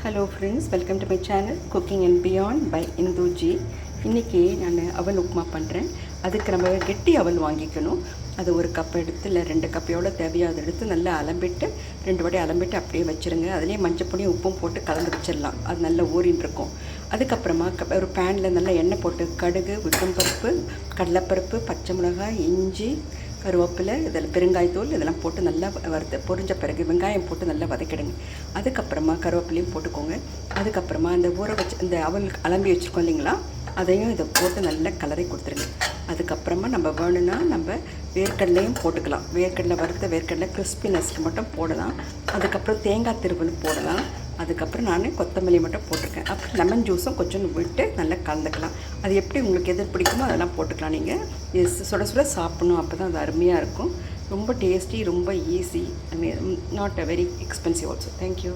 Hello friends, welcome to my channel cooking and beyond by Indhuji. இன்றைக்கி நான் அவல் உப்புமா பண்ணுறேன். அதுக்கு நம்ம கெட்டி அவல் வாங்கிக்கணும். அது ஒரு கப் எடுத்து இல்லை 2 கப் எவ்வளோ தேவையோ அதை எடுத்து நல்லா அலம்பிட்டு 2 வாட்டி அலம்பிட்டு அப்படியே வச்சுருங்க. அதிலே மஞ்சள் பொடியும் உப்பும் போட்டு கலந்து வச்சிடலாம். அது நல்லா ஊறின்னு இருக்கும். அதுக்கப்புறமா ஒரு பேனில் நல்லா எண்ணெய் போட்டு கடுகு, உளுத்தம்பருப்பு, கடலைப்பருப்பு, பச்சை மிளகாய், இஞ்சி, கருவேப்பிலை, இதில் பெருங்காயத்தூள் இதெல்லாம் போட்டு நல்லா பொரிஞ்ச பிறகு வெங்காயம் போட்டு நல்லா வதக்கிடுங்க. அதுக்கப்புறமா கருவேப்பிலையும் போட்டுக்கோங்க. அதுக்கப்புறமா இந்த ஊற வச்சு இந்த அவல் அலம்பி வச்சுருக்கோம் இல்லைங்களா, அதையும் இதை போட்டு நல்லா கலரி கொடுத்துருங்க. அதுக்கப்புறமா நம்ம வேணும்னா நம்ம வேர்க்கடலையும் போட்டுக்கலாம். வேர்க்கடலை வறுத்த வேர்க்கடலை கிறிஸ்பினஸ்க்கு மட்டும் போடலாம். அதுக்கப்புறம் தேங்காய் திருவல் போடலாம். அதுக்கப்புறம் நான் கொத்தமல்லி மட்டும் போட்டிருக்கேன். அப்புறம் லெமன் ஜூஸும் கொஞ்சம் விட்டு நல்லா கலந்துக்கலாம். அது எப்படி உங்களுக்கு எது பிடிக்குமோ அதெல்லாம் போட்டுக்கலாம். நீங்கள் இது சுட சுட சாப்பிடணும், அப்போ தான் அது அருமையாக இருக்கும். ரொம்ப டேஸ்டி, ரொம்ப easy, not a very expensive also. Thank you.